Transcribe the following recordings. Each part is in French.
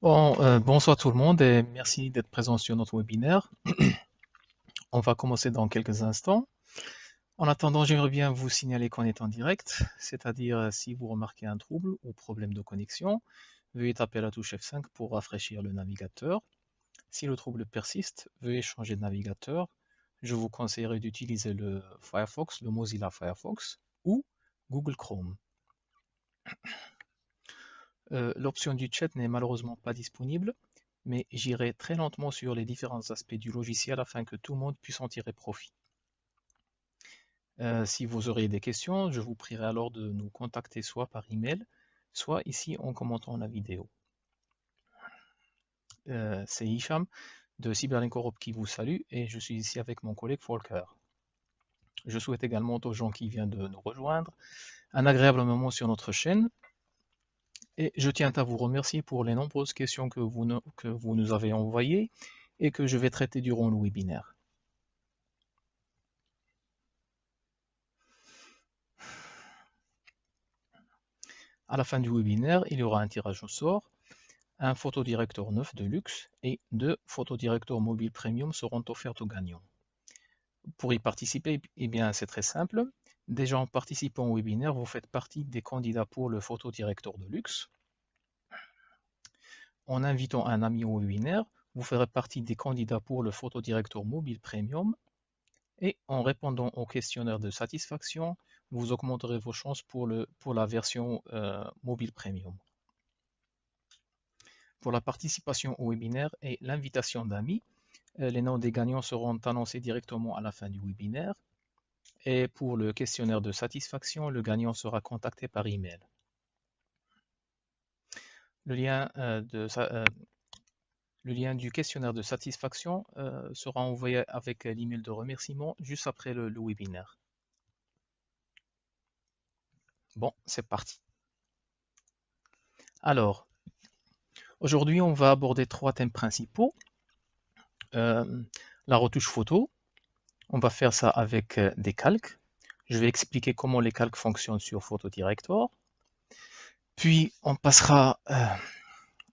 Bonsoir tout le monde et merci d'être présent sur notre webinaire. On va commencer dans quelques instants. En attendant, j'aimerais bien vous signaler qu'on est en direct, c'est-à-dire si vous remarquez un trouble ou problème de connexion, veuillez taper la touche F5 pour rafraîchir le navigateur. Si le trouble persiste, veuillez changer de navigateur. Je vous conseillerais d'utiliser le Firefox, le Mozilla Firefox ou Google Chrome. L'option du chat n'est malheureusement pas disponible, mais j'irai très lentement sur les différents aspects du logiciel afin que tout le monde puisse en tirer profit. Si vous aurez des questions, je vous prierai alors de nous contacter soit par email, soit ici en commentant la vidéo. C'est Hicham de Cyberlink Europe qui vous salue et je suis ici avec mon collègue Volker. Je souhaite également aux gens qui viennent de nous rejoindre un agréable moment sur notre chaîne et je tiens à vous remercier pour les nombreuses questions que vous nous avez envoyées et que je vais traiter durant le webinaire. À la fin du webinaire, il y aura un tirage au sort. Un photodirecteur 9 de luxe et 2 photodirecteurs mobile premium seront offerts aux gagnants. Pour y participer, eh bien, c'est très simple. Déjà en participant au webinaire, vous faites partie des candidats pour le photodirecteur de luxe. En invitant un ami au webinaire, vous ferez partie des candidats pour le photodirecteur mobile premium. Et en répondant au questionnaire de satisfaction, vous augmenterez vos chances pour la version mobile premium. Pour la participation au webinaire et l'invitation d'amis, les noms des gagnants seront annoncés directement à la fin du webinaire. Et pour le questionnaire de satisfaction, le gagnant sera contacté par email. Le lien du questionnaire de satisfaction sera envoyé avec l'email de remerciement juste après le webinaire. Bon, c'est parti. Alors, aujourd'hui, on va aborder 3 thèmes principaux. La retouche photo. On va faire ça avec des calques. Je vais expliquer comment les calques fonctionnent sur PhotoDirector. Puis, on passera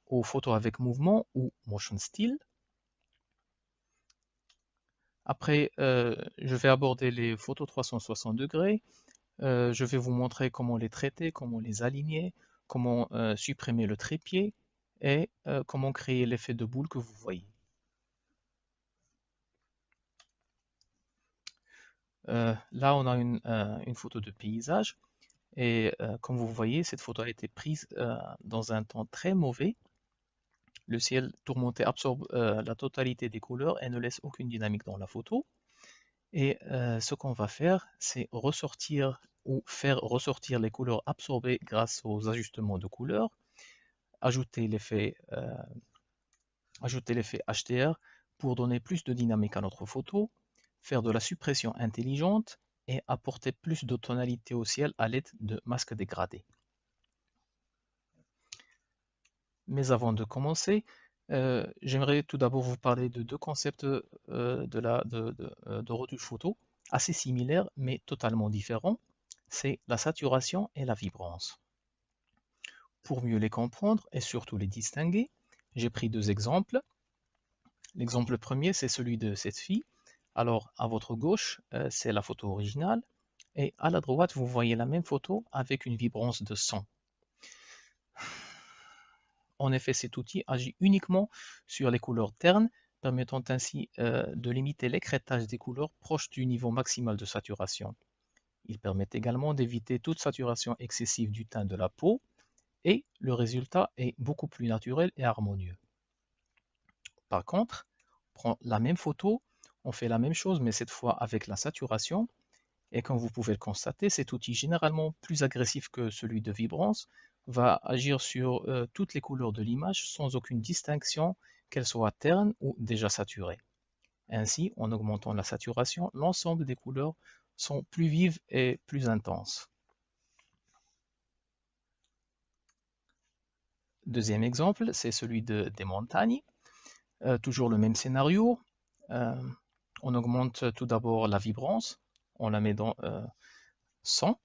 aux photos avec mouvement ou motion still. Après, je vais aborder les photos 360 degrés. Je vais vous montrer comment les traiter, comment les aligner, comment supprimer le trépied et comment créer l'effet de boule que vous voyez. Là, on a une photo de paysage et comme vous voyez, cette photo a été prise dans un temps très mauvais. Le ciel tourmenté absorbe la totalité des couleurs et ne laisse aucune dynamique dans la photo. Et ce qu'on va faire, c'est ressortir ou faire ressortir les couleurs absorbées grâce aux ajustements de couleurs, ajouter l'effet HDR pour donner plus de dynamique à notre photo, faire de la suppression intelligente et apporter plus de tonalité au ciel à l'aide de masques dégradés. Mais avant de commencer, j'aimerais tout d'abord vous parler de 2 concepts de retouche photo assez similaires mais totalement différents. C'est la saturation et la vibrance. Pour mieux les comprendre et surtout les distinguer, j'ai pris 2 exemples. L'exemple premier, c'est celui de cette fille. Alors, à votre gauche, c'est la photo originale. Et à la droite, vous voyez la même photo avec une vibrance de 100. En effet, cet outil agit uniquement sur les couleurs ternes, permettant ainsi de limiter l'écrêtage des couleurs proches du niveau maximal de saturation. Il permet également d'éviter toute saturation excessive du teint de la peau et le résultat est beaucoup plus naturel et harmonieux. Par contre, on prend la même photo, on fait la même chose mais cette fois avec la saturation et comme vous pouvez le constater, cet outil généralement plus agressif que celui de vibrance va agir sur toutes les couleurs de l'image sans aucune distinction, qu'elles soient ternes ou déjà saturées. Ainsi, en augmentant la saturation, l'ensemble des couleurs sont plus vives et plus intenses. Deuxième exemple, c'est celui des montagnes. Toujours le même scénario. On augmente tout d'abord la vibrance, on la met dans 100.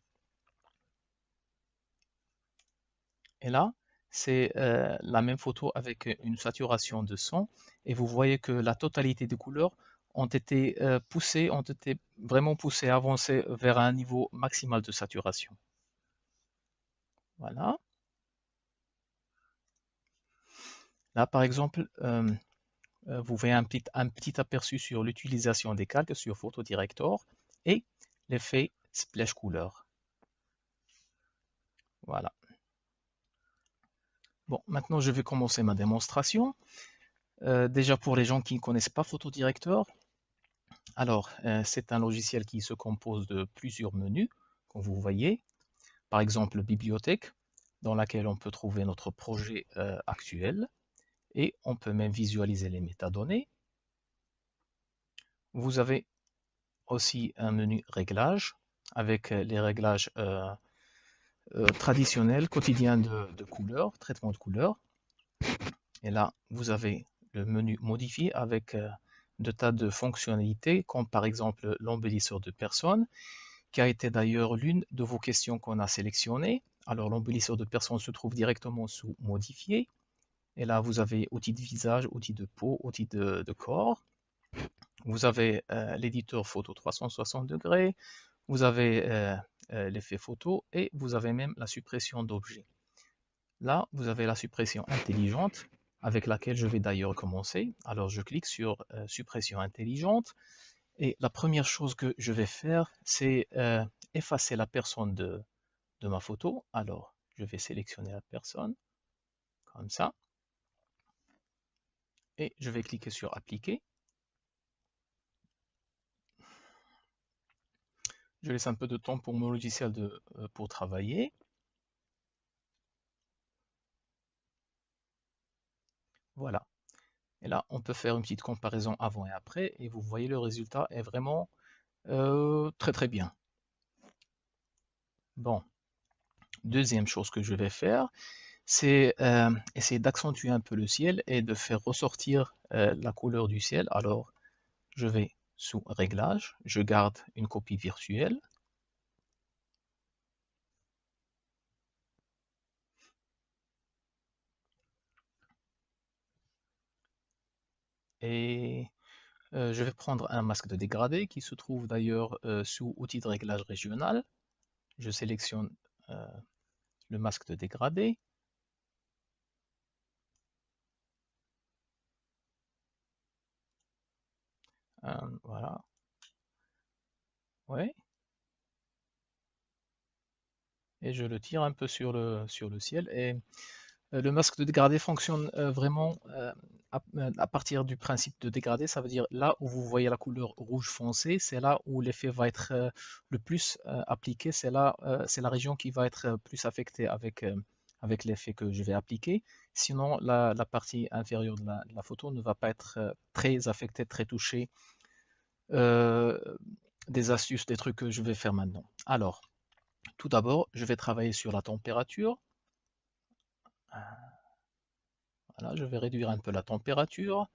Et là, c'est la même photo avec une saturation de 100 et vous voyez que la totalité des couleurs ont été poussées, ont été vraiment poussées, avancées vers un niveau maximal de saturation. Voilà. Là, par exemple, vous voyez un petit aperçu sur l'utilisation des calques sur Photo Director et l'effet Splash Couleur. Voilà. Bon, maintenant je vais commencer ma démonstration. Déjà pour les gens qui ne connaissent pas Photo Director, alors c'est un logiciel qui se compose de plusieurs menus, comme vous voyez. Par exemple, bibliothèque, dans laquelle on peut trouver notre projet actuel et on peut même visualiser les métadonnées. Vous avez aussi un menu réglages avec les réglages traditionnels, quotidiens de couleurs, traitement de couleurs. Et là, vous avez le menu modifié avec de tas de fonctionnalités, comme par exemple l'embellisseur de personnes, qui a été d'ailleurs l'une de vos questions qu'on a sélectionnées. Alors, l'embellisseur de personnes se trouve directement sous modifié. Et là, vous avez outils de visage, outils de peau, outils de corps. Vous avez l'éditeur photo 360 degrés. Vous avez l'effet photo et vous avez même la suppression d'objets. Là, vous avez la suppression intelligente avec laquelle je vais d'ailleurs commencer. Alors, je clique sur suppression intelligente et la première chose que je vais faire, c'est effacer la personne de ma photo. Alors, je vais sélectionner la personne comme ça et je vais cliquer sur appliquer. Je laisse un peu de temps pour mon logiciel pour travailler. Voilà. Et là, on peut faire une petite comparaison avant et après et vous voyez le résultat est vraiment très très bien. Bon, deuxième chose que je vais faire, c'est essayer d'accentuer un peu le ciel et de faire ressortir la couleur du ciel. Alors, je vais sous Réglages, je garde une copie virtuelle. Et je vais prendre un masque de dégradé qui se trouve d'ailleurs sous Outils de réglage régional. Je sélectionne euh, le masque de dégradé. Voilà. Ouais. Et je le tire un peu sur le ciel. Et le masque de dégradé fonctionne vraiment à partir du principe de dégradé. Ça veut dire là où vous voyez la couleur rouge foncé, c'est là où l'effet va être le plus appliqué. C'est la région qui va être plus affectée avec l'effet que je vais appliquer. Sinon, la partie inférieure de la photo ne va pas être très affectée, très touchée. Euh, des astuces, des trucs que je vais faire maintenant. Alors, tout d'abord, je vais travailler sur la température. Voilà, je vais réduire un peu la température.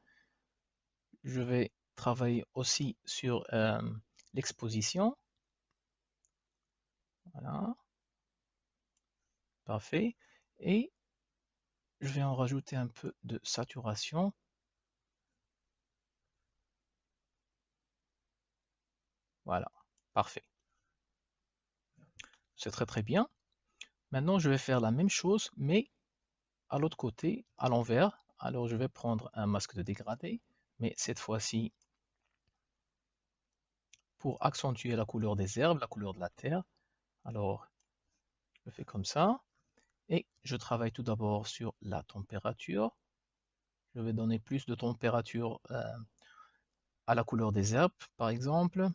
Je vais travailler aussi sur l'exposition. Voilà, parfait. Et je vais en rajouter un peu de saturation. Voilà, parfait. C'est très très bien. Maintenant, je vais faire la même chose, mais à l'autre côté, à l'envers. Alors, je vais prendre un masque de dégradé, mais cette fois-ci, pour accentuer la couleur des herbes, la couleur de la terre. Alors, je fais comme ça. Et je travaille tout d'abord sur la température. Je vais donner plus de température à la couleur des herbes, par exemple.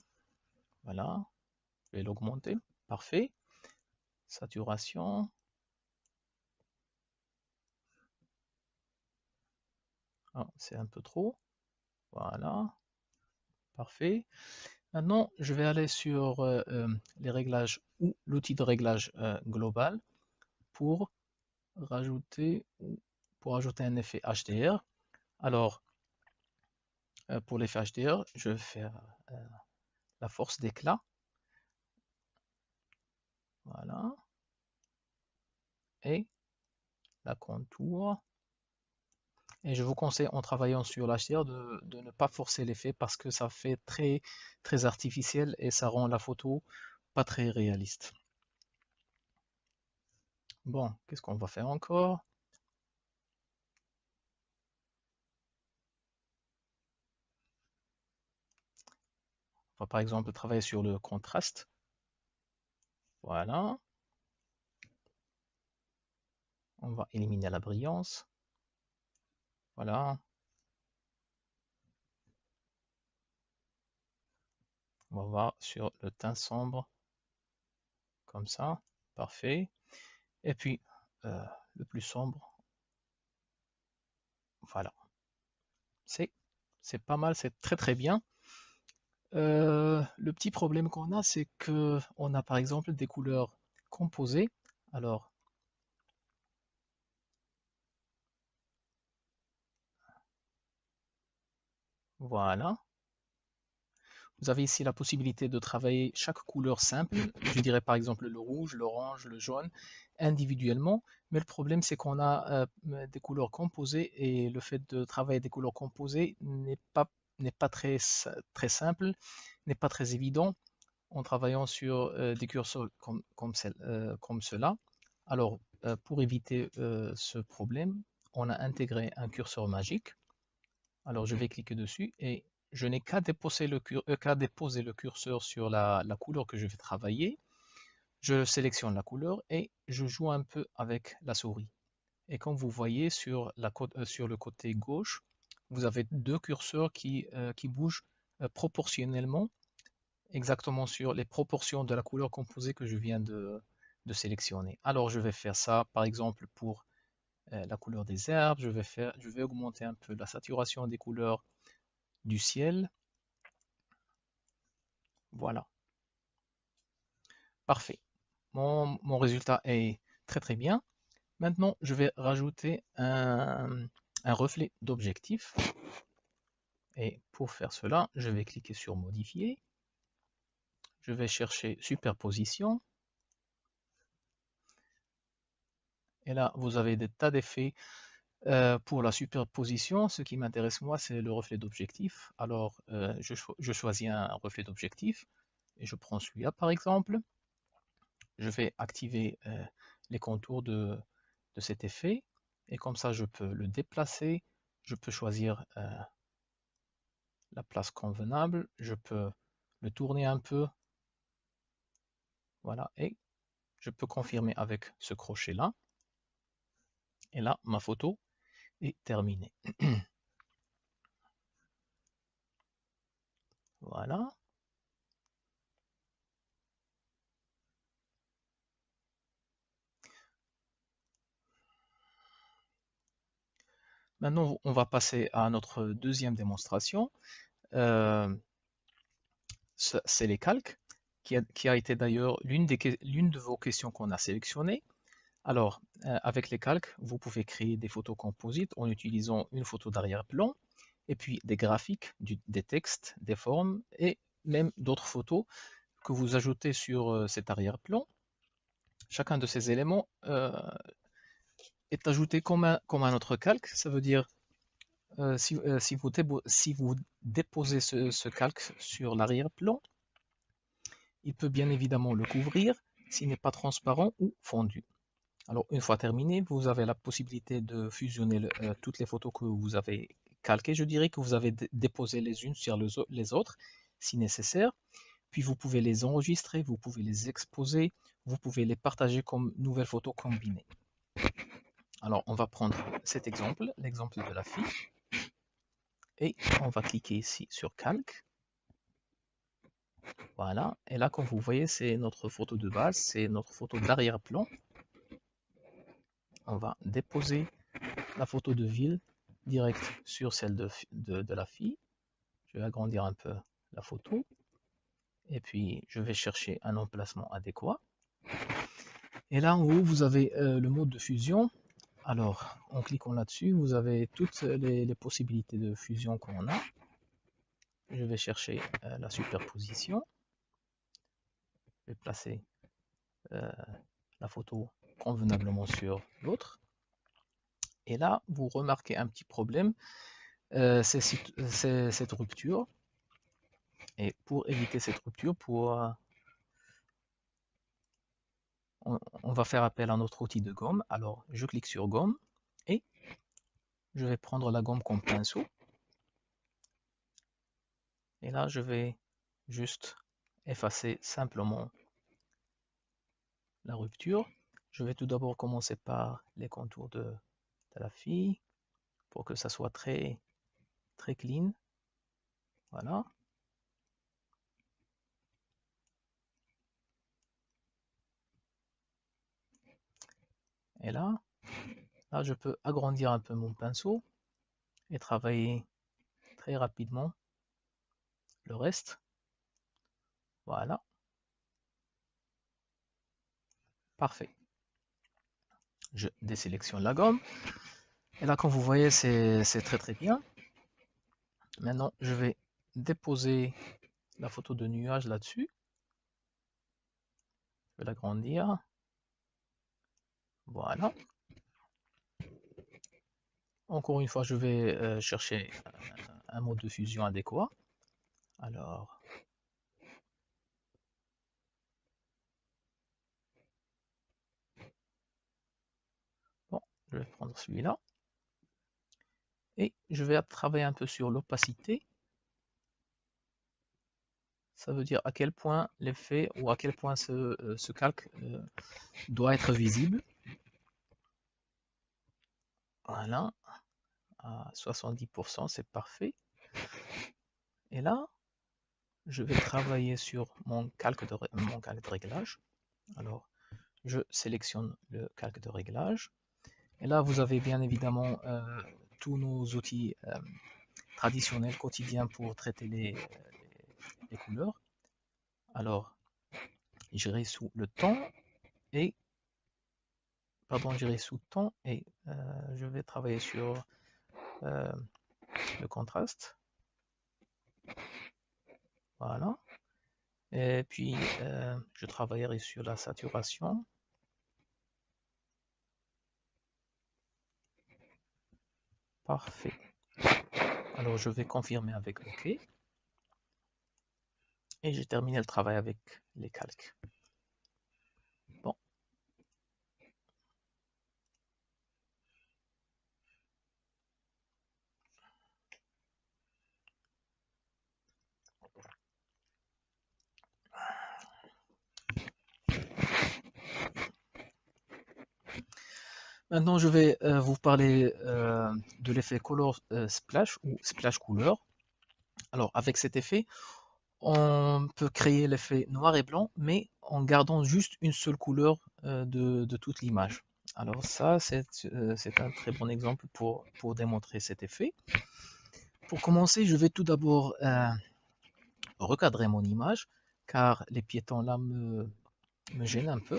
Voilà, je vais l'augmenter. Parfait. Saturation. Ah, c'est un peu trop. Voilà, parfait. Maintenant, je vais aller sur les réglages ou l'outil de réglage global pour rajouter, pour ajouter un effet HDR. Alors, pour l'effet HDR, je vais faire la force d'éclat. Voilà. Et la contour. Et je vous conseille en travaillant sur l'HDR de ne pas forcer l'effet parce que ça fait très artificiel et ça rend la photo pas très réaliste. Bon, qu'est-ce qu'on va faire encore? On va par exemple travailler sur le contraste. Voilà. On va éliminer la brillance. Voilà. On va voir sur le teint sombre. Comme ça. Parfait. Et puis, le plus sombre. Voilà. C'est pas mal, c'est très bien. Le petit problème qu'on a, c'est que on a par exemple des couleurs composées. Alors, voilà. Vous avez ici la possibilité de travailler chaque couleur simple. Je dirais par exemple le rouge, l'orange, le jaune, individuellement. Mais le problème, c'est qu'on a des couleurs composées et le fait de travailler des couleurs composées n'est pas très simple, n'est pas très évident en travaillant sur des curseurs comme cela. Alors, pour éviter ce problème, on a intégré un curseur magique. Alors, je vais cliquer dessus et je n'ai qu'à déposer, déposer le curseur sur la couleur que je vais travailler. Je sélectionne la couleur et je joue un peu avec la souris. Et comme vous voyez sur le côté gauche, vous avez deux curseurs qui bougent proportionnellement exactement sur les proportions de la couleur composée que je viens de sélectionner. Alors je vais faire ça par exemple pour la couleur des herbes, je vais augmenter un peu la saturation des couleurs du ciel. Voilà, parfait. Mon résultat est très bien. Maintenant, je vais rajouter un reflet d'objectif. Et pour faire cela, je vais cliquer sur modifier. Je vais chercher superposition. Et là, vous avez des tas d'effets pour la superposition. Ce qui m'intéresse moi, c'est le reflet d'objectif. Alors, je choisis un reflet d'objectif et je prends celui-là par exemple. Je vais activer les contours de cet effet et comme ça, je peux le déplacer. Je peux choisir la place convenable. Je peux le tourner un peu. Voilà, et je peux confirmer avec ce crochet-là. Et là, ma photo est terminée. Voilà. Maintenant, on va passer à notre deuxième démonstration. Euh, c'est les calques, qui a été d'ailleurs l'une de vos questions qu'on a sélectionnées. Alors, avec les calques, vous pouvez créer des photos composites en utilisant une photo d'arrière-plan, et puis des graphiques, des textes, des formes, et même d'autres photos que vous ajoutez sur cet arrière-plan. Chacun de ces éléments est ajouté comme un autre calque. Ça veut dire si vous déposez ce calque sur l'arrière-plan, il peut bien évidemment le couvrir s'il n'est pas transparent ou fondu. Alors une fois terminé, vous avez la possibilité de fusionner toutes les photos que vous avez calquées. Je dirais que vous avez déposé les unes sur les autres si nécessaire. Puis vous pouvez les enregistrer, vous pouvez les exposer, vous pouvez les partager comme nouvelles photos combinées. Alors on va prendre cet exemple, l'exemple de la fille. Et on va cliquer ici sur calque. Voilà, et là comme vous voyez c'est notre photo de base, c'est notre photo d'arrière-plan. On va déposer la photo de ville direct sur celle de la fille. Je vais agrandir un peu la photo et puis je vais chercher un emplacement adéquat. Et là en haut vous avez le mode de fusion. Alors en cliquant là-dessus vous avez toutes les possibilités de fusion qu'on a. Je vais chercher la superposition. Je vais placer la photo convenablement sur l'autre. Et là, vous remarquez un petit problème, c'est cette rupture. Et pour éviter cette rupture, on va faire appel à notre outil de gomme. Alors, je clique sur gomme et je vais prendre la gomme comme pinceau. Et là, je vais juste effacer simplement la rupture. Je vais tout d'abord commencer par les contours de la fille pour que ça soit très, très clean. Voilà. Et là, je peux agrandir un peu mon pinceau et travailler très rapidement le reste. Voilà. Parfait. Je désélectionne la gomme. Et là, comme vous voyez, c'est très très bien. Maintenant, je vais déposer la photo de nuage là-dessus. Je vais l'agrandir. Voilà. Encore une fois, je vais chercher un mode de fusion adéquat. Alors, bon, je vais prendre celui-là. Et je vais travailler un peu sur l'opacité. Ça veut dire à quel point l'effet ou à quel point ce calque doit être visible. Voilà, à 70%, c'est parfait. Et là, je vais travailler sur mon calque de réglage. Alors, je sélectionne le calque de réglage. Et là, vous avez bien évidemment tous nos outils traditionnels quotidiens pour traiter les couleurs. Alors, j'irai sous le temps et j'irai sous temps et je vais travailler sur le contraste. Voilà. Et puis, je travaillerai sur la saturation. Parfait. Alors, je vais confirmer avec OK. Et j'ai terminé le travail avec les calques. Bon. Maintenant, je vais vous parler de l'effet Color Splash ou Splash Couleur. Alors, avec cet effet, on peut créer l'effet noir et blanc, mais en gardant juste une seule couleur de toute l'image. Alors ça, c'est un très bon exemple pour démontrer cet effet. Pour commencer, je vais tout d'abord recadrer mon image, car les piétons là me gênent un peu.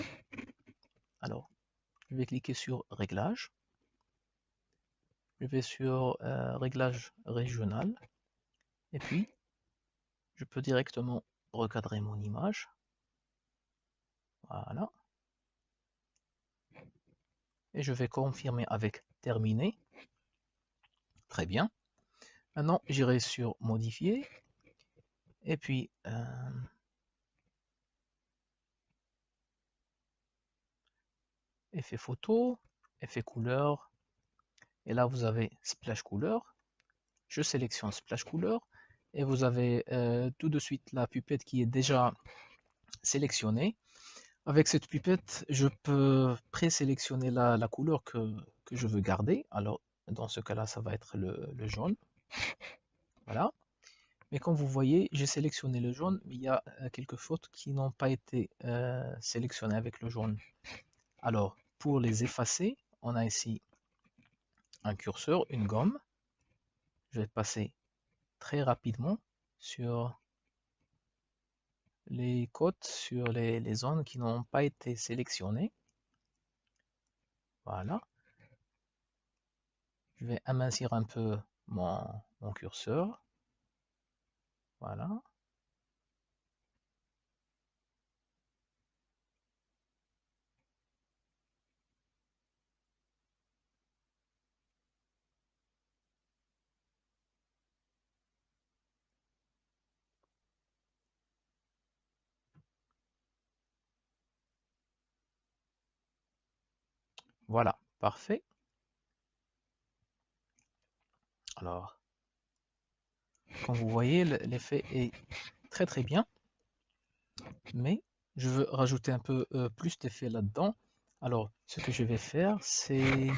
Alors, je vais cliquer sur Réglages. Je vais sur Réglage régional. Et puis, je peux directement recadrer mon image. Voilà. Et je vais confirmer avec Terminer. Très bien. Maintenant, j'irai sur Modifier. Et puis, Effet photo, effet couleur. Et là, vous avez Splash couleur. Je sélectionne Splash couleur. Et vous avez tout de suite la pipette qui est déjà sélectionnée. Avec cette pipette, je peux présélectionner la couleur que je veux garder. Alors, dans ce cas-là, ça va être le jaune. Voilà. Mais comme vous voyez, j'ai sélectionné le jaune, mais il y a quelques fautes qui n'ont pas été sélectionnées avec le jaune. Alors, pour les effacer, on a ici un curseur, une gomme. Je vais passer très rapidement sur les côtes, sur les zones qui n'ont pas été sélectionnées. Voilà. Je vais amincir un peu mon curseur. Voilà. Voilà, parfait. Alors, comme vous voyez, l'effet est très bien, mais je veux rajouter un peu plus d'effet là-dedans. Alors, ce que je vais faire, c'est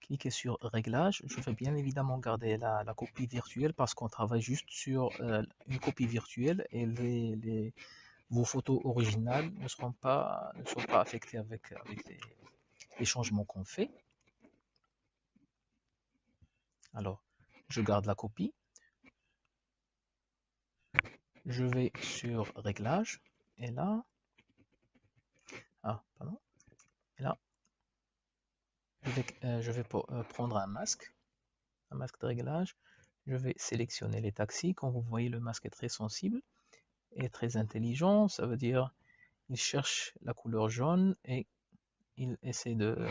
cliquer sur Réglages. Je vais bien évidemment garder la copie virtuelle parce qu'on travaille juste sur une copie virtuelle et vos photos originales ne sont pas affectées avec les changements qu'on fait. Alors, je garde la copie. Je vais sur Réglages et là, pardon, et là, je vais prendre un masque de réglage. Je vais sélectionner les taxis. Comme vous voyez, le masque est très sensible et très intelligent. Ça veut dire il cherche la couleur jaune et il essaie de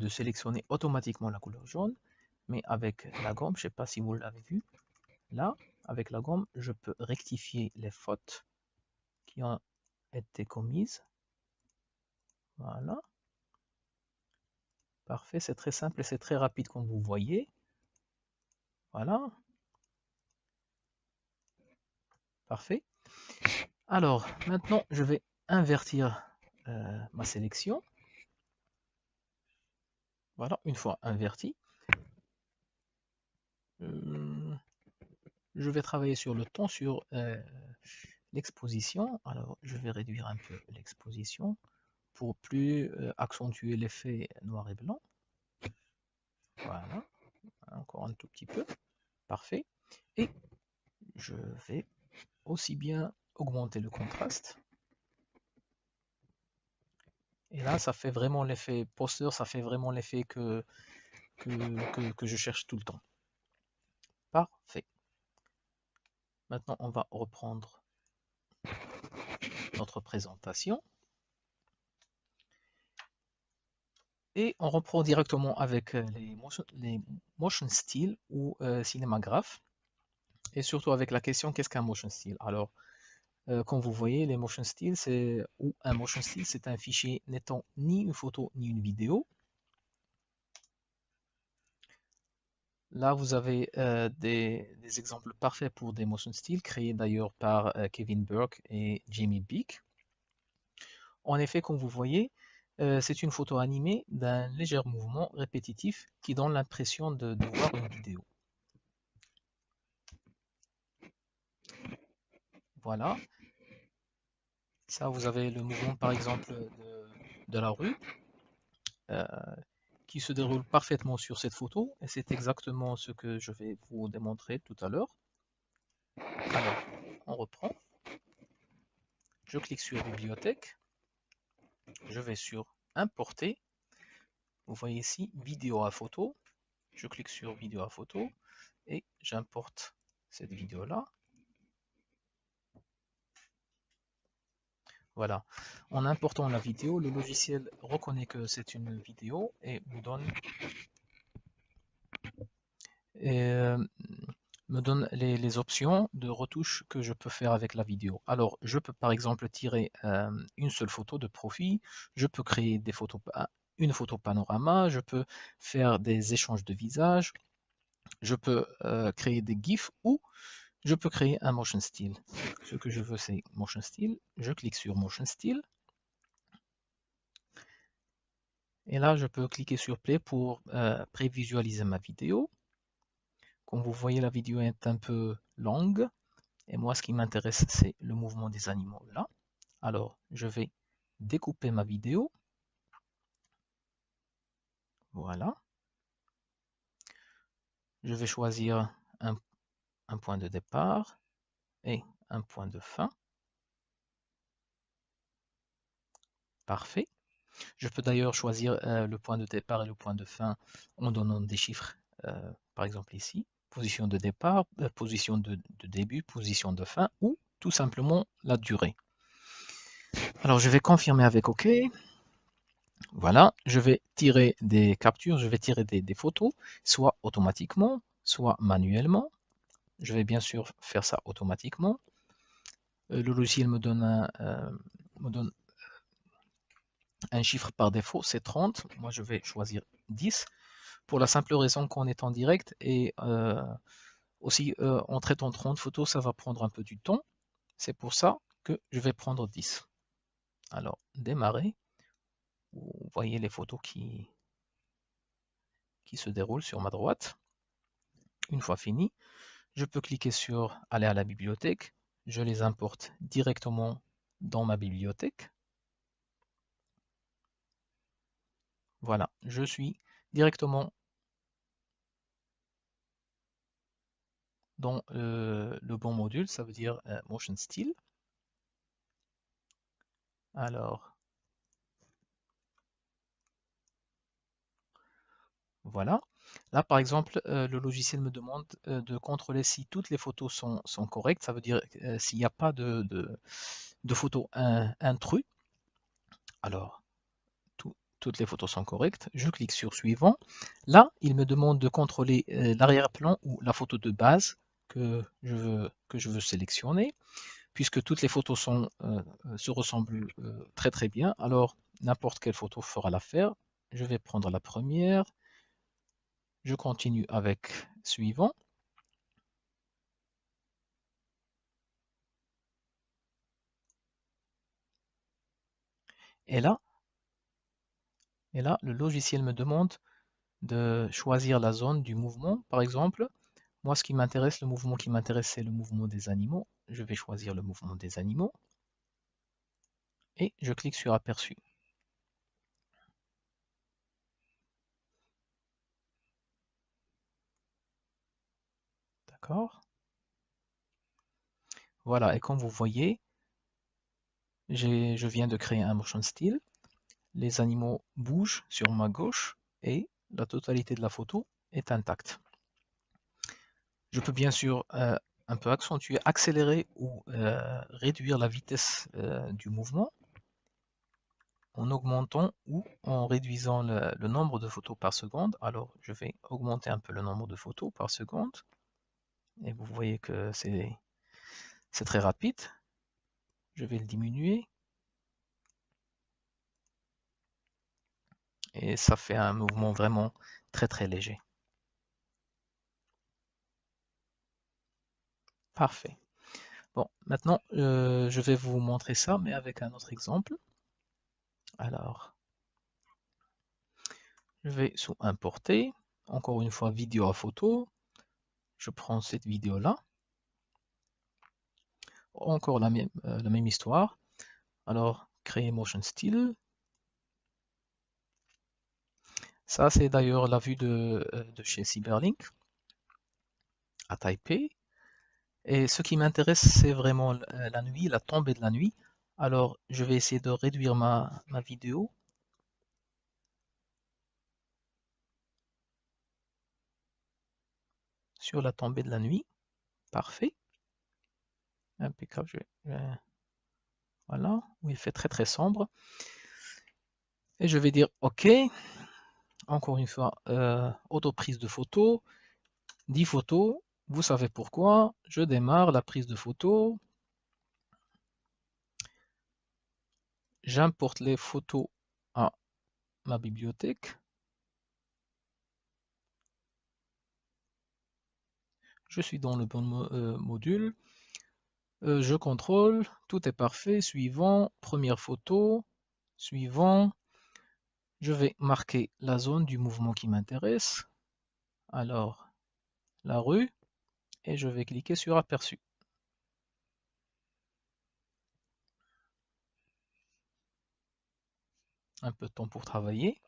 sélectionner automatiquement la couleur jaune. Mais avec la gomme, je ne sais pas si vous l'avez vu, là, avec la gomme, je peux rectifier les fautes qui ont été commises. Voilà. Parfait, c'est très simple et c'est très rapide comme vous voyez. Voilà. Parfait. Alors, maintenant, je vais invertir ma sélection. Voilà, une fois inverti, je vais travailler sur le ton, sur l'exposition. Alors, je vais réduire un peu l'exposition pour plus accentuer l'effet noir et blanc. Voilà, encore un tout petit peu. Parfait. Et je vais aussi bien augmenter le contraste. Et là, ça fait vraiment l'effet poster, ça fait vraiment l'effet que je cherche tout le temps. Parfait. Maintenant, on va reprendre notre présentation. Et on reprend directement avec les motion style ou cinémagraphe. Et surtout avec la question, qu'est-ce qu'un motion style? Alors, comme vous voyez, les motion styles, un motion style, c'est un fichier n'étant ni une photo ni une vidéo. Là, vous avez des exemples parfaits pour des motion styles, créés d'ailleurs par Kevin Burke et Jamie Beek. En effet, comme vous voyez, c'est une photo animée d'un léger mouvement répétitif qui donne l'impression de voir une vidéo. Voilà. Ça, vous avez le mouvement, par exemple, de la rue, euh, qui se déroule parfaitement sur cette photo, et c'est exactement ce que je vais vous démontrer tout à l'heure. Alors, on reprend. Je clique sur Bibliothèque. Je vais sur Importer. Vous voyez ici, vidéo à photo. Je clique sur vidéo à photo et j'importe cette vidéo-là. Voilà. En important la vidéo, le logiciel reconnaît que c'est une vidéo et me donne les options de retouche que je peux faire avec la vidéo. Alors, je peux par exemple tirer une seule photo de profil, je peux créer une photo panorama, je peux faire des échanges de visages, je peux créer des GIFs ou je peux créer un motion style. Ce que je veux, c'est motion style. Je clique sur motion style. Et là, je peux cliquer sur play pour prévisualiser ma vidéo. Comme vous voyez, la vidéo est un peu longue. Et moi, ce qui m'intéresse, c'est le mouvement des animaux là. Alors, je vais découper ma vidéo. Voilà. Je vais choisir un point de départ et un point de fin. Parfait. Je peux d'ailleurs choisir le point de départ et le point de fin en donnant des chiffres. Par exemple ici, position de départ, position de début, position de fin ou tout simplement la durée. Alors, je vais confirmer avec OK. Voilà, je vais tirer des captures, je vais tirer des photos, soit automatiquement, soit manuellement. Je vais bien sûr faire ça automatiquement. Le logiciel me donne un chiffre par défaut, c'est 30. Moi, je vais choisir 10 pour la simple raison qu'on est en direct et aussi en traitant 30 photos, ça va prendre un peu du temps. C'est pour ça que je vais prendre 10. Alors, démarrer. Vous voyez les photos qui se déroulent sur ma droite. Une fois fini, je peux cliquer sur aller à la bibliothèque. Je les importe directement dans ma bibliothèque. Voilà, je suis directement dans le bon module, ça veut dire Motion Still. Alors, voilà. Là, par exemple, le logiciel me demande de contrôler si toutes les photos sont correctes. Ça veut dire s'il n'y a pas de photos intrus. Alors, toutes les photos sont correctes. Je clique sur Suivant. Là, il me demande de contrôler l'arrière-plan ou la photo de base que je veux sélectionner. Puisque toutes les photos se ressemblent très très bien, alors n'importe quelle photo fera l'affaire. Je vais prendre la première. Je continue avec Suivant. Et là, le logiciel me demande de choisir la zone du mouvement. Par exemple, moi, ce qui m'intéresse, le mouvement qui m'intéresse, c'est le mouvement des animaux. Je vais choisir le mouvement des animaux et je clique sur Aperçu. D'accord? Voilà, et comme vous voyez, je viens de créer un motion still. Les animaux bougent sur ma gauche et la totalité de la photo est intacte. Je peux bien sûr un peu accentuer, accélérer ou réduire la vitesse du mouvement en augmentant ou en réduisant le nombre de photos par seconde. Alors, je vais augmenter un peu le nombre de photos par seconde. Et vous voyez que c'est très rapide. Je vais le diminuer. Et ça fait un mouvement vraiment très très léger. Parfait. Bon, maintenant, je vais vous montrer ça, mais avec un autre exemple. Alors, je vais sous Importer. Encore une fois, vidéo à photo. Je prends cette vidéo-là. Encore la même histoire. Alors, créer Motion Still. Ça, c'est d'ailleurs la vue de chez Cyberlink à Taipei. Et ce qui m'intéresse, c'est vraiment la nuit, la tombée de la nuit. Alors, je vais essayer de réduire ma vidéo. Sur la tombée de la nuit. Parfait. Impeccable. Voilà, où il fait très très sombre. Et je vais dire OK. Encore une fois, auto-prise de photo. 10 photos. Vous savez pourquoi. Je démarre la prise de photo. J'importe les photos à ma bibliothèque. Je suis dans le bon module. Je contrôle. Tout est parfait. Suivant. Première photo. Suivant. Je vais marquer la zone du mouvement qui m'intéresse. Alors, la rue. Et je vais cliquer sur Aperçu. Un peu de temps pour travailler.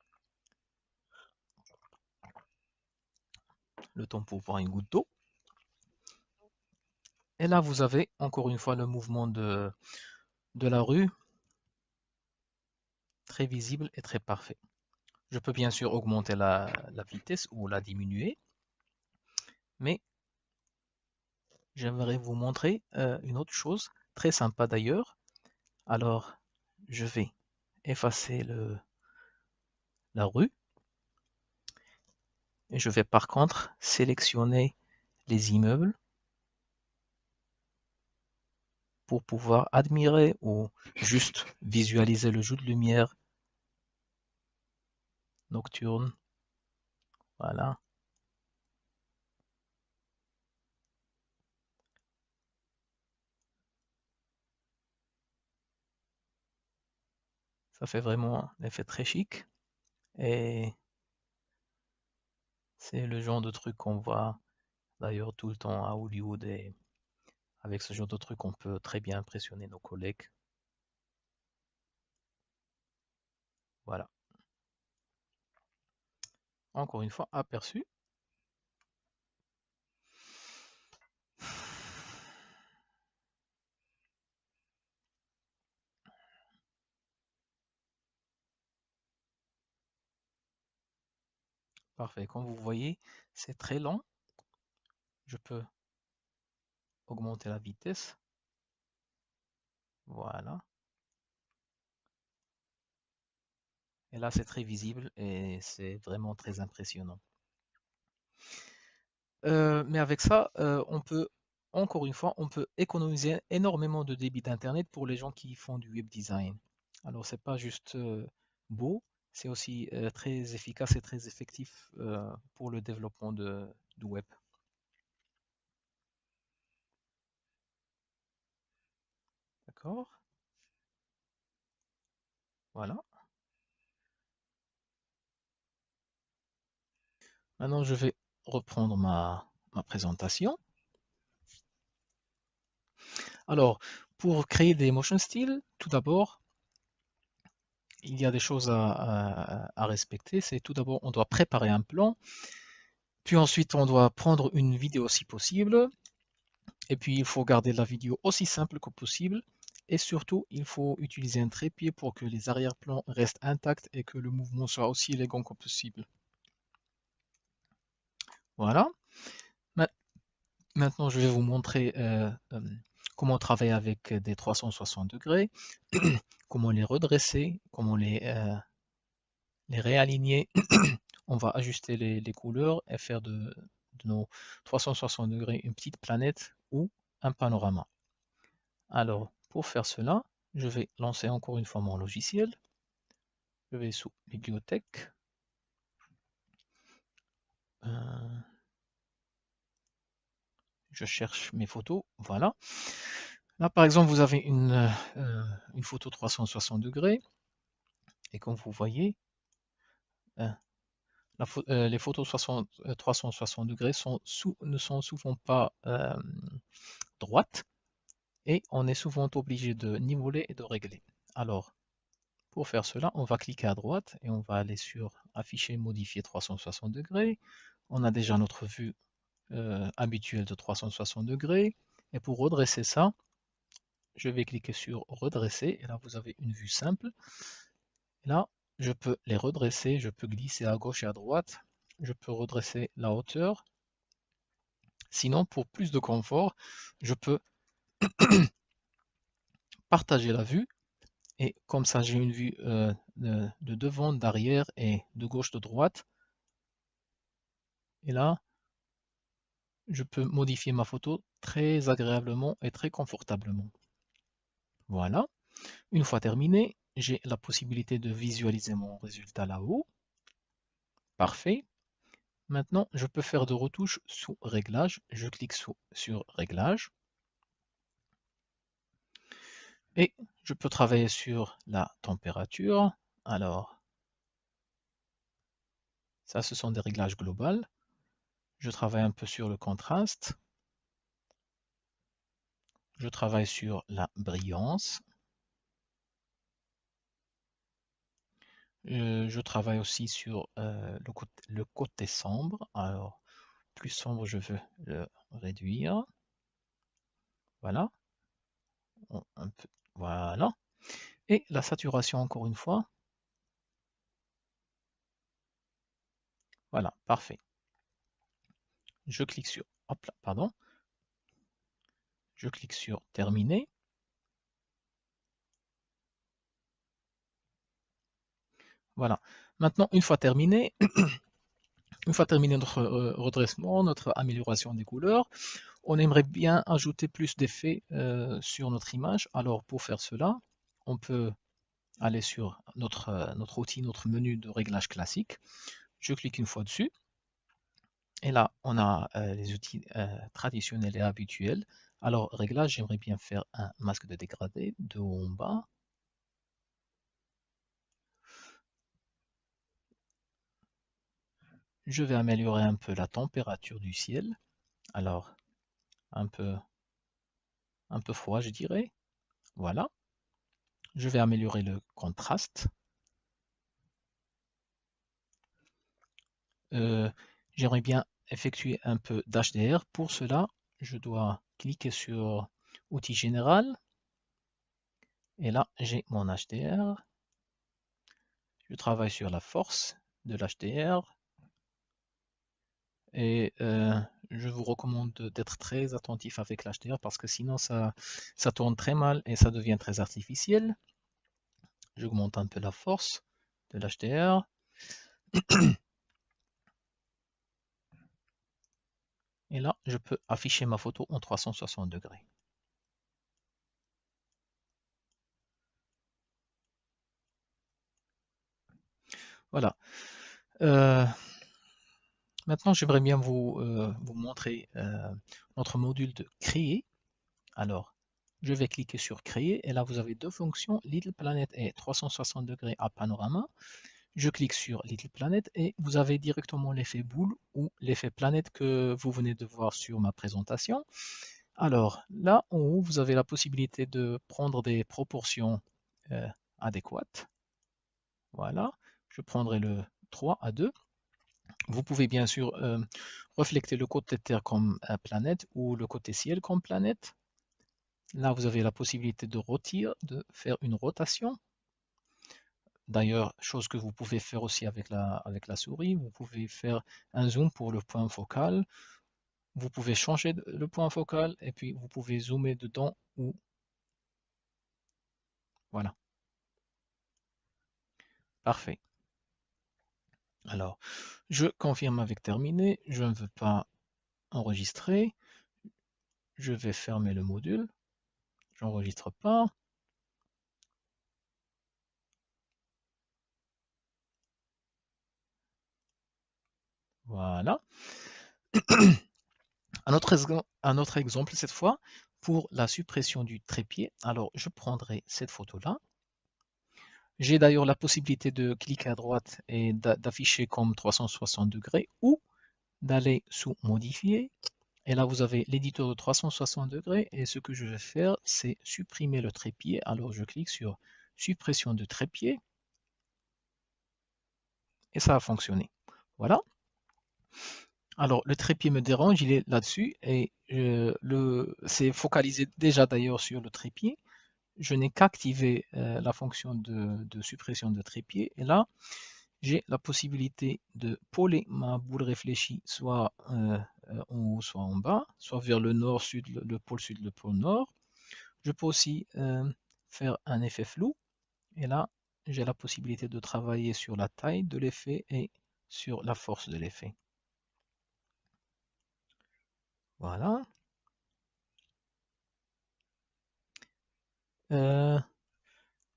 Le temps pour boire une goutte d'eau. Et là, vous avez encore une fois le mouvement de la rue, très visible et très parfait. Je peux bien sûr augmenter la vitesse ou la diminuer, mais j'aimerais vous montrer une autre chose, très sympa d'ailleurs. Alors, je vais effacer la rue et je vais par contre sélectionner les immeubles pour pouvoir admirer ou juste visualiser le jeu de lumière nocturne, voilà. Ça fait vraiment un effet très chic et c'est le genre de truc qu'on voit d'ailleurs tout le temps à Hollywood et avec ce genre de truc on peut très bien impressionner nos collègues. Voilà. Encore une fois, aperçu. Parfait. Comme vous voyez, c'est très lent. Je peux augmenter la vitesse. Voilà. Et là, c'est très visible et c'est vraiment très impressionnant. Mais avec ça, on peut, encore une fois, on peut économiser énormément de débit d'Internet pour les gens qui font du web design. Alors, c'est pas juste beau, c'est aussi très efficace et très effectif pour le développement du web. D'accord? Voilà. Maintenant, je vais reprendre ma présentation. Alors, pour créer des motion styles, tout d'abord, il y a des choses à respecter. C'est tout d'abord, on doit préparer un plan, puis ensuite, on doit prendre une vidéo si possible, et puis il faut garder la vidéo aussi simple que possible, et surtout, il faut utiliser un trépied pour que les arrière-plans restent intacts et que le mouvement soit aussi élégant que possible. Voilà. Ma- Maintenant, je vais vous montrer comment travailler avec des 360 degrés, comment les redresser, comment les réaligner. On va ajuster les couleurs et faire de nos 360 degrés une petite planète ou un panorama. Alors, pour faire cela, je vais lancer encore une fois mon logiciel. Je vais sous Bibliothèque. Euh, je cherche mes photos. Voilà. Là, par exemple, vous avez une photo 360 degrés. Et comme vous voyez, euh, les photos 360 degrés ne sont souvent pas droites et on est souvent obligé de niveler et de régler. Alors, pour faire cela, on va cliquer à droite et on va aller sur Afficher, modifier 360 degrés. On a déjà notre vue habituelle de 360 degrés. Et pour redresser ça, je vais cliquer sur Redresser. Et là, vous avez une vue simple. Et là, je peux les redresser, je peux glisser à gauche et à droite. Je peux redresser la hauteur. Sinon, pour plus de confort, je peux partager la vue. Et comme ça, j'ai une vue de devant, d'arrière et de gauche, de droite. Et là, je peux modifier ma photo très agréablement et très confortablement. Voilà. Une fois terminé, j'ai la possibilité de visualiser mon résultat là-haut. Parfait. Maintenant, je peux faire de retouches sous Réglages. Je clique sur Réglages. Et je peux travailler sur la température. Alors, ça, ce sont des réglages globaux. Je travaille un peu sur le contraste. Je travaille sur la brillance. Je travaille aussi sur le côté sombre. Alors, plus sombre, je veux le réduire. Voilà. Un peu, voilà. Et la saturation, encore une fois. Voilà, parfait. Je clique sur, hop là, pardon. Je clique sur Terminer. Voilà. Maintenant, une fois terminé notre redressement, notre amélioration des couleurs, on aimerait bien ajouter plus d'effets sur notre image. Alors, pour faire cela, on peut aller sur notre outil, notre menu de réglage classique. Je clique une fois dessus. Et là, on a les outils traditionnels et habituels. Alors, réglage, j'aimerais bien faire un masque de dégradé de haut en bas. Je vais améliorer un peu la température du ciel. Alors, un peu, un peu froid, je dirais. Voilà. Je vais améliorer le contraste. Euh, J'aimerais bien effectuer un peu d'HDR. Pour cela, je dois cliquer sur Outils général. Et là, j'ai mon HDR. Je travaille sur la force de l'HDR. Et je vous recommande d'être très attentif avec l'HDR parce que sinon ça tourne très mal et ça devient très artificiel. J'augmente un peu la force de l'HDR. Et là, je peux afficher ma photo en 360 degrés. Voilà. Euh, Maintenant, j'aimerais bien vous montrer notre module de créer. Alors, je vais cliquer sur créer et là, vous avez deux fonctions, Little Planet et 360 degrés à panorama. Je clique sur Little Planet et vous avez directement l'effet boule ou l'effet planète que vous venez de voir sur ma présentation. Alors, là en haut, vous avez la possibilité de prendre des proportions euh, adéquates. Voilà, je prendrai le 3:2. Vous pouvez bien sûr refléter le côté Terre comme planète ou le côté ciel comme planète. Là, vous avez la possibilité de faire une rotation. D'ailleurs, chose que vous pouvez faire aussi avec la souris, vous pouvez faire un zoom pour le point focal. Vous pouvez changer le point focal et puis vous pouvez zoomer dedans ou voilà. Parfait. Alors, je confirme avec terminé. Je ne veux pas enregistrer. Je vais fermer le module. J'enregistre pas. Voilà. Un autre exemple cette fois pour la suppression du trépied. Alors, je prendrai cette photo-là. J'ai d'ailleurs la possibilité de cliquer à droite et d'afficher comme 360 degrés ou d'aller sous modifier. Et là, vous avez l'éditeur de 360 degrés. Et ce que je vais faire, c'est supprimer le trépied. Alors, je clique sur suppression de trépied et ça a fonctionné. Voilà. Alors, le trépied me dérange, il est là-dessus et c'est focalisé déjà d'ailleurs sur le trépied. Je n'ai qu'activé la fonction de suppression de trépied. Et là, j'ai la possibilité de pôler ma boule réfléchie soit en haut, soit en bas, soit vers le nord, sud, le pôle sud, le pôle nord. Je peux aussi faire un effet flou. Et là, j'ai la possibilité de travailler sur la taille de l'effet et sur la force de l'effet. Voilà. Euh,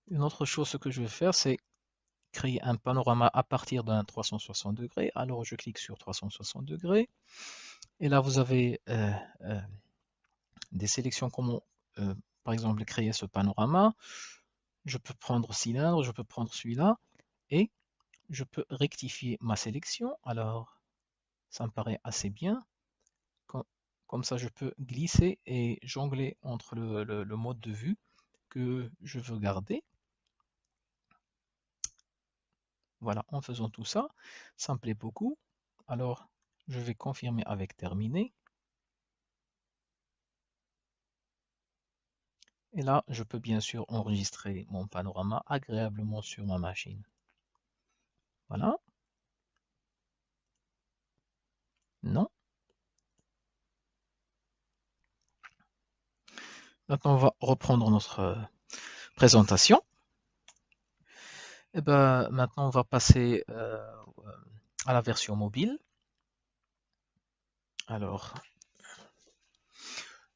une autre chose, ce que je vais faire, c'est créer un panorama à partir d'un 360 degrés. Alors, je clique sur 360 degrés. Et là, vous avez des sélections comment, par exemple, créer ce panorama. Je peux prendre cylindre, je peux prendre celui-là et je peux rectifier ma sélection. Alors, ça me paraît assez bien. Comme ça, je peux glisser et jongler entre le mode de vue que je veux garder. Voilà, en faisant tout ça, ça me plaît beaucoup. Alors, je vais confirmer avec terminé. Et là, je peux bien sûr enregistrer mon panorama agréablement sur ma machine. Voilà. Non. Maintenant, on va reprendre notre présentation. Et ben, maintenant, on va passer à la version mobile. Alors,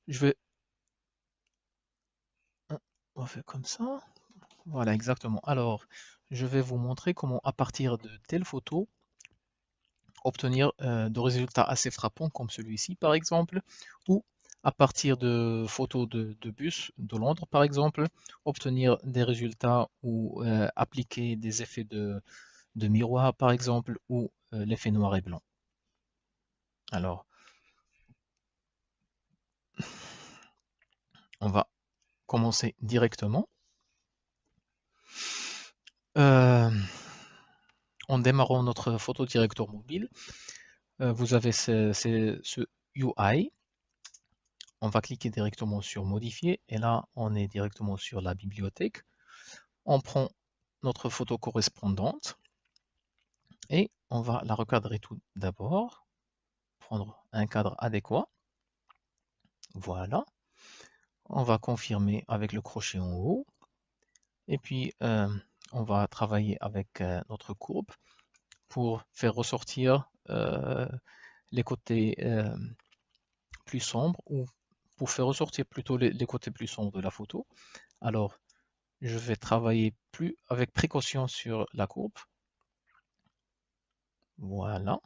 je vais... On va faire comme ça. Voilà, exactement. Alors, je vais vous montrer comment, à partir de telles photos, obtenir de résultats assez frappants comme celui-ci, par exemple, ou à partir de photos de bus de Londres, par exemple, obtenir des résultats ou appliquer des effets de miroir, par exemple, ou l'effet noir et blanc. Alors, on va commencer directement. Euh, en démarrant notre photodirecteur mobile, vous avez ce UI. On va cliquer directement sur modifier et là, on est directement sur la bibliothèque. On prend notre photo correspondante et on va la recadrer tout d'abord, prendre un cadre adéquat. Voilà. On va confirmer avec le crochet en haut et puis on va travailler avec notre courbe pour faire ressortir les côtés plus sombres ou pour faire ressortir plutôt les côtés plus sombres de la photo. Alors, je vais travailler plus avec précaution sur la courbe. Voilà,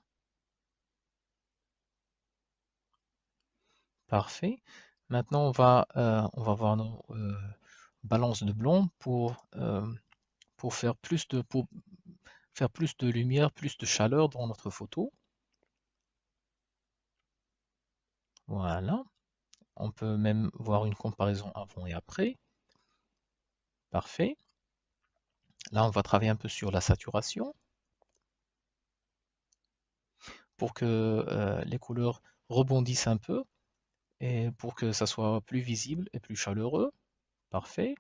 parfait. Maintenant, on va voir nos balances de blanc pour faire plus de lumière, plus de chaleur dans notre photo. Voilà. On peut même voir une comparaison avant et après. Parfait. Là, on va travailler un peu sur la saturation pour que les couleurs rebondissent un peu et pour que ça soit plus visible et plus chaleureux. Parfait.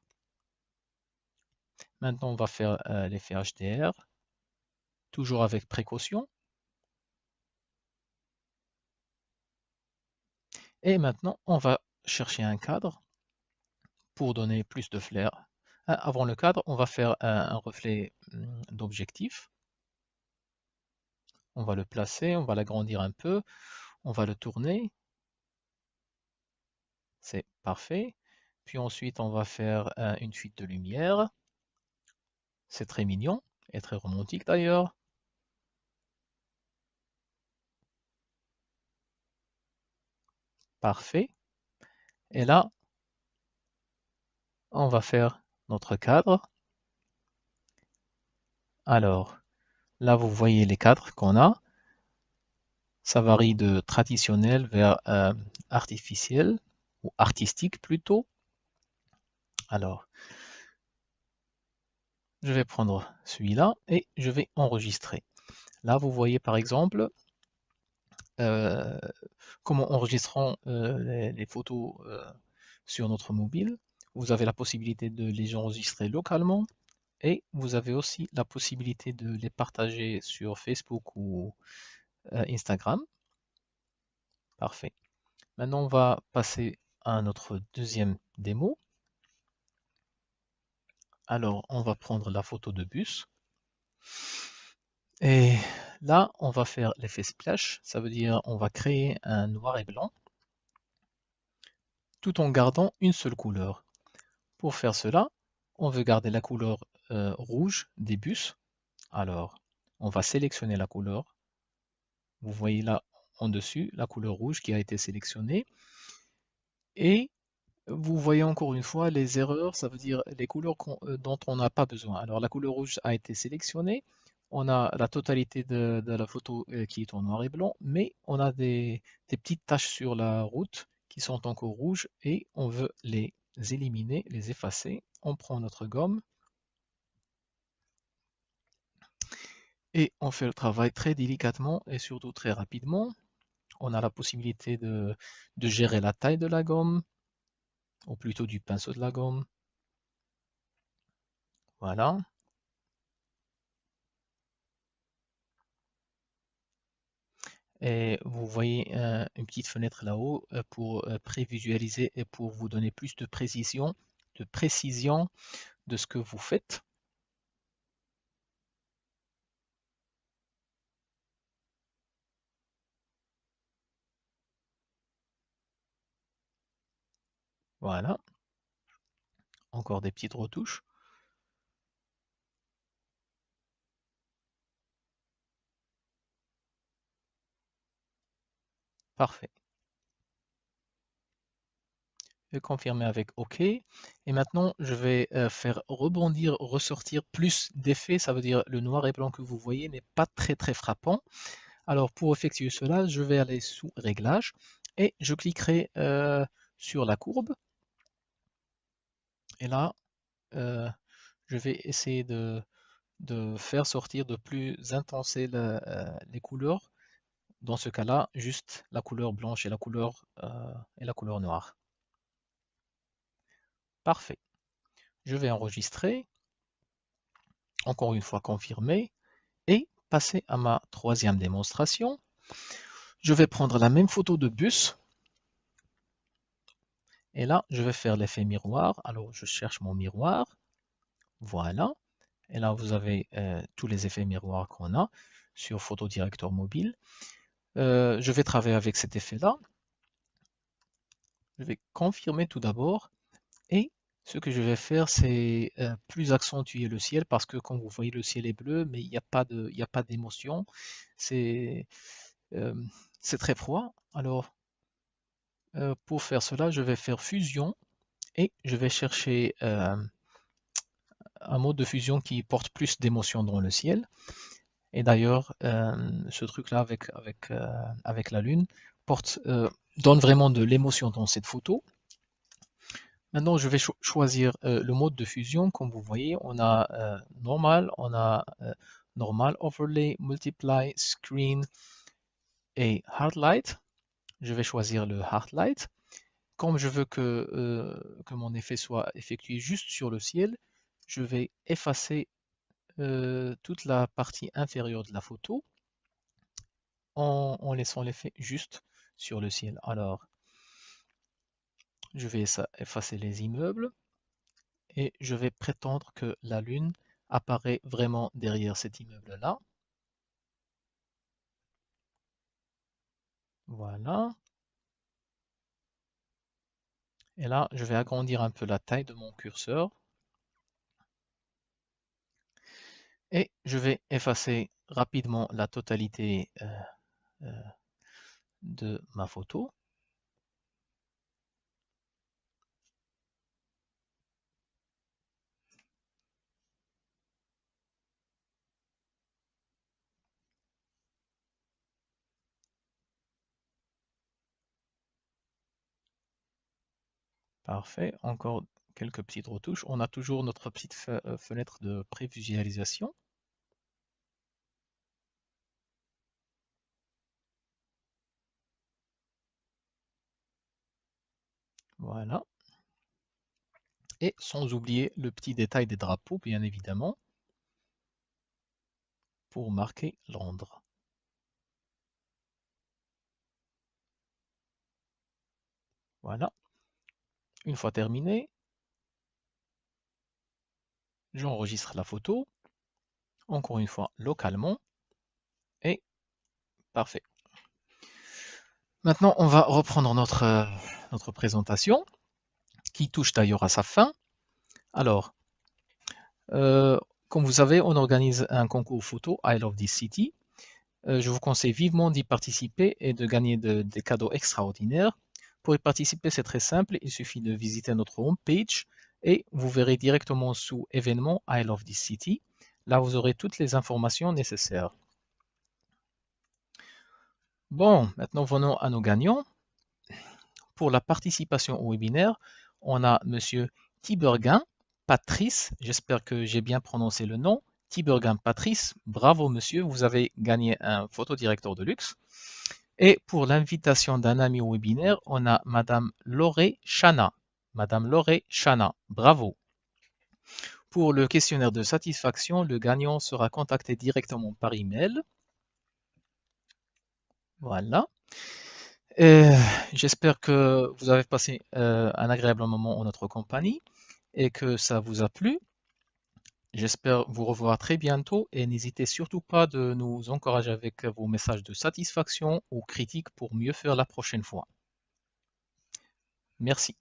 Maintenant, on va faire l'effet HDR, toujours avec précaution. Et maintenant, on va chercher un cadre pour donner plus de flair. Avant le cadre, on va faire un reflet d'objectif. On va le placer, on va l'agrandir un peu, on va le tourner. C'est parfait. Puis ensuite, on va faire une fuite de lumière. C'est très mignon et très romantique d'ailleurs. Parfait. Et là, on va faire notre cadre. Alors, là, vous voyez les cadres qu'on a. Ça varie de traditionnel vers artificiel ou artistique plutôt. Alors, je vais prendre celui-là et je vais enregistrer. Là, vous voyez par exemple euh, comment enregistrons les photos sur notre mobile. Vous avez la possibilité de les enregistrer localement et vous avez aussi la possibilité de les partager sur Facebook ou Instagram. Parfait. Maintenant, on va passer à notre deuxième démo. Alors, on va prendre la photo de bus. Et là, on va faire l'effet splash. Ça veut dire on va créer un noir et blanc tout en gardant une seule couleur. Pour faire cela, on veut garder la couleur rouge des bus. Alors, on va sélectionner la couleur. Vous voyez là en dessus la couleur rouge qui a été sélectionnée. Et vous voyez encore une fois les erreurs, ça veut dire les couleurs dont on n'a pas besoin. Alors la couleur rouge a été sélectionnée, on a la totalité de la photo qui est en noir et blanc, mais on a des petites taches sur la route qui sont encore rouges et on veut les éliminer, les effacer. On prend notre gomme et on fait le travail très délicatement et surtout très rapidement. On a la possibilité de gérer la taille de la gomme, ou plutôt du pinceau de la gomme. Voilà. Et vous voyez une petite fenêtre là-haut pour prévisualiser et pour vous donner plus de précision de ce que vous faites. Voilà, encore des petites retouches. Parfait. Je vais confirmer avec OK. Et maintenant, je vais faire rebondir, ressortir plus d'effets. Ça veut dire le noir et blanc que vous voyez n'est pas très frappant. Alors, pour effectuer cela, je vais aller sous Réglages et je cliquerai sur la courbe. Et là, je vais essayer de faire sortir de plus intense les couleurs. Dans ce cas-là, juste la couleur blanche et la couleur noire. Parfait. Je vais enregistrer, encore une fois confirmer, et passer à ma troisième démonstration. Je vais prendre la même photo de bus, et là, je vais faire l'effet miroir. Alors, je cherche mon miroir, voilà. Et là, vous avez tous les effets miroirs qu'on a sur Photo Director mobile. Je vais travailler avec cet effet-là. Je vais confirmer tout d'abord. Et ce que je vais faire, c'est plus accentuer le ciel parce que comme vous voyez, le ciel est bleu, mais il n'y a pas d'émotion. C'est euh, très froid. Alors, pour faire cela, je vais faire fusion et je vais chercher un mode de fusion qui porte plus d'émotion dans le ciel. Et d'ailleurs, ce truc-là avec la lune donne vraiment de l'émotion dans cette photo. Maintenant, je vais choisir le mode de fusion. Comme vous voyez, on a normal, normal, overlay, multiply, screen et hard light. Je vais choisir le hard light. Comme je veux que mon effet soit effectué juste sur le ciel, je vais effacer toute la partie inférieure de la photo en laissant l'effet juste sur le ciel. Alors, je vais effacer les immeubles et je vais prétendre que la lune apparaît vraiment derrière cet immeuble-là. Voilà. Et là, je vais agrandir un peu la taille de mon curseur. Et je vais effacer rapidement la totalité de ma photo. Parfait. Encore quelques petites retouches. On a toujours notre petite fenêtre de prévisualisation. Voilà. Et sans oublier le petit détail des drapeaux, bien évidemment, pour marquer Londres. Voilà. Une fois terminé, j'enregistre la photo, encore une fois localement, et parfait. Maintenant, on va reprendre notre présentation, qui touche d'ailleurs à sa fin. Alors, comme vous savez, on organise un concours photo I Love This City. Je vous conseille vivement d'y participer et de gagner des cadeaux extraordinaires. Pour y participer, c'est très simple, il suffit de visiter notre homepage et vous verrez directement sous événements I Love This City. Là, vous aurez toutes les informations nécessaires. Bon, maintenant venons à nos gagnants. Pour la participation au webinaire, on a Monsieur Tiberghien Patrice, j'espère que j'ai bien prononcé le nom. Tiberghien Patrice, bravo monsieur, vous avez gagné un photodirecteur de luxe. Et pour l'invitation d'un ami au webinaire, on a Madame Lauré Chana. Madame Lauré Chana, bravo. Pour le questionnaire de satisfaction, le gagnant sera contacté directement par email. Voilà. J'espère que vous avez passé un agréable moment en notre compagnie et que ça vous a plu. J'espère vous revoir très bientôt et n'hésitez surtout pas de nous encourager avec vos messages de satisfaction ou critiques pour mieux faire la prochaine fois. Merci.